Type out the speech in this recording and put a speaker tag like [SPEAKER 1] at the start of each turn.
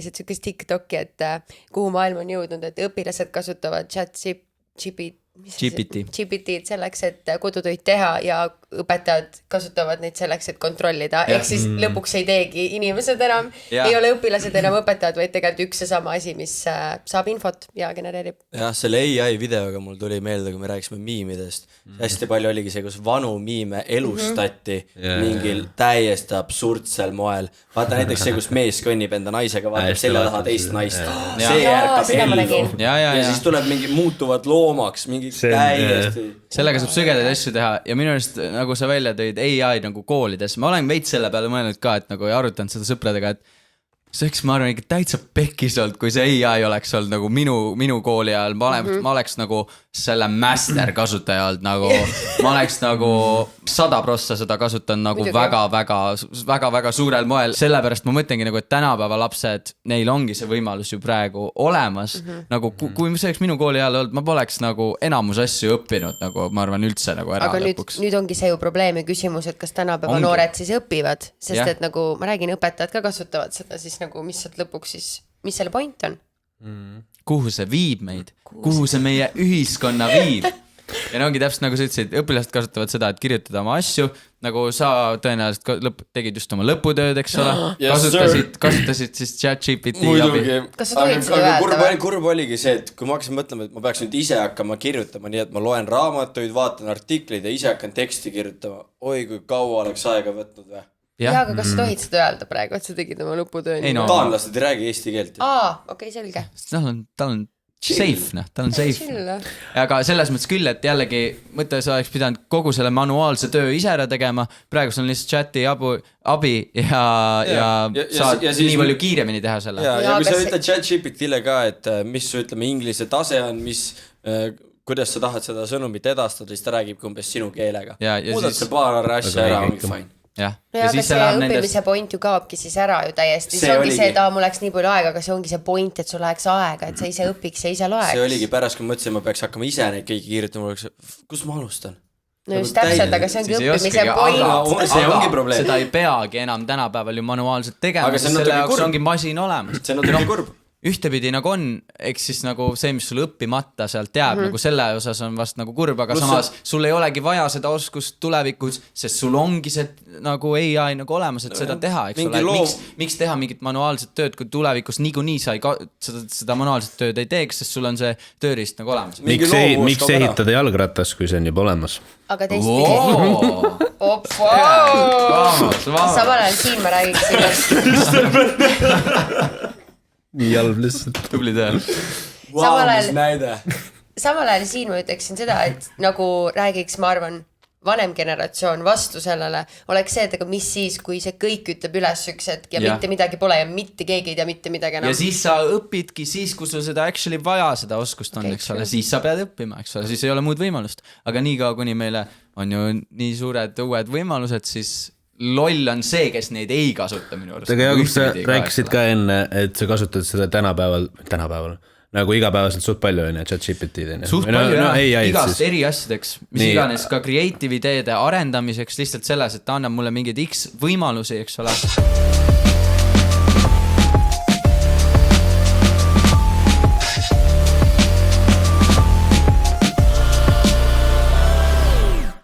[SPEAKER 1] Sükest TikToki, et kuhu maailm on jõudnud, et õpilased kasutavad GPT-d selleks, et kodutöid teha ja õpetajad kasutavad neid selleks, et kontrollida. Ehk siis lõpuks ei teegi inimesed enam, ei ole õpilased enam õpetajad, vaid tegelikult üks ja sama asi, mis saab infot ja genereerib.
[SPEAKER 2] Jah, selle AI videoga mul tuli meelde, kui me rääkisime miimidest. Hästi palju oligi see, kus vanu miime elustati mingil täiesti absurdsel moel. Vaata näiteks see, kus mees kõnnib enda naisega, vaatab selja taha teist naist. See ärkab ellu. Ja siis tuleb mingi muutuvad loomaks, mingi täiesti.
[SPEAKER 3] Sellega saab sügedaid asju teha ja minu arust nagu sa välja tõid AI nagu koolides. Ma olen veits selle peale mõelnud ka, et nagu ja arutanud seda sõpradega, et seks ma arvan ikka täitsa pekkis olnud, kui see AI oleks olnud nagu minu kooli ajal. Ma oleks nagu selle master kasutaja olnud nagu, ma oleks nagu 100% seda kasutanud nagu väga suurel moel. Sellepärast ma mõtlengi nagu, et tänapäeva lapsed, neil ongi see võimalus ju praegu olemas. Nagu kui see oleks minu kooli ajal olnud, ma poleks nagu enamus asju õppinud nagu, ma arvan üldse nagu ära lõpuks.
[SPEAKER 1] Aga nüüd ongi see ju probleem ja küsimus, et kas tänapäeva noored siis õpivad, sest et nagu ma räägin, õpetajad ka kasutavad seda, siis nagu mis sealt lõpuks siis, mis selle point on?
[SPEAKER 3] Kuhu see viib meid? Kuhu see meie ühiskonna viib? Ja ongi täpselt nagu sa ütlesid, õpilased kasutavad seda, et kirjutada oma asju, nagu sa tõenäoliselt tegid just oma lõputööd, eks ole, kasutasid siis ChatGPT abi.
[SPEAKER 1] Kas sa tohid seda öelda?
[SPEAKER 2] Kurb oligi see, et kui ma hakkasin mõtlema, et ma peaks nüüd ise hakkama kirjutama, nii et ma loen raamatuid, vaatan artikleid ja ise hakkan teksti kirjutama. Oi, kui kaua oleks aega võtnud või?
[SPEAKER 1] Jaa, aga kas sa tohid seda öelda praegu, et sa tegid oma lõputöö?
[SPEAKER 2] Taanlased ei räägi eesti keelt.
[SPEAKER 1] Okei, selge.
[SPEAKER 3] Tal on safe, tal on safe. Aga selles mõttes küll, et jällegi mõte, sa oleks pidanud kogu selle manuaalse töö ise ära tegema, praegu on lihtsalt chati abi ja saad nii palju kiiremini teha selle.
[SPEAKER 2] Ja kui sa ütled ChatGPT-le ka, et mis su ütleme inglise tase on, kuidas sa tahad seda sõnumit edastada, siis ta räägib umbes sinu keelega. Muudad see paar asja ära, ongi fine.
[SPEAKER 1] Ja aga see õppimise point ju kaobki siis ära ju täiesti. See ongi see, et mul läks nii palju aega, aga see ongi see point, et sul läheks aega, et sa ise õpiks ja ise loeks.
[SPEAKER 2] See oligi pärast, kui mõtlesin, ma peaks hakkama ise neid kõigi kiirutama, kus ma alustan?
[SPEAKER 1] No just täpselt, aga see ongi õppimise point.
[SPEAKER 2] See ongi probleem.
[SPEAKER 3] Seda ei peagi enam tänapäeval ju manuaalselt tegema, selle jaoks ongi masin olemas.
[SPEAKER 2] See on natuke kurb.
[SPEAKER 3] Ühtepidi nagu on, eks siis nagu see, mis sul õppimata sealt jääb, nagu selle osas on vast nagu kurb, aga samas sul ei olegi vaja seda oskust tulevikus, sest sul ongi see nagu AI nagu olemas, et seda teha, eks ole. Miks teha mingit manuaalset tööd, kui tulevikus niikuinii sa seda manuaalset tööd ei teeks, sest sul on see tööriist nagu olemas.
[SPEAKER 4] Miks ehitada jalgratas, kui see on juba olemas?
[SPEAKER 1] Aga teistpidi. Samal ajal siin ma räägiksin.
[SPEAKER 4] Nii halb lihtsalt.
[SPEAKER 3] Tubli töö.
[SPEAKER 1] Samal ajal siin ma ütleksin seda, et nagu räägiks, ma arvan, vanem generatsioon vastu sellele, oleks see, et aga mis siis, kui see kõik ütleb üles üks hetk ja mitte midagi pole ja mitte keegi ei tea mitte midagi enam.
[SPEAKER 3] Ja siis sa õpidki siis, kui sul seda actually vaja, seda oskust on, eks ole, siis sa pead õppima, eks ole, siis ei ole muud võimalust. Aga nii kaua, kuni meile on ju nii suured uued võimalused, siis loll on see, kes neid ei kasuta minu arust.
[SPEAKER 4] Aga Jakob, sa rääkisid ka enne, et sa kasutad seda tänapäeval, nagu igapäevaselt suht palju on ja ChatGPT-d.
[SPEAKER 3] Suht palju igast eri asjadeks, mis iganes ka creative ideede arendamiseks lihtsalt selles, et ta annab mulle mingeid X võimalusi, eks ole.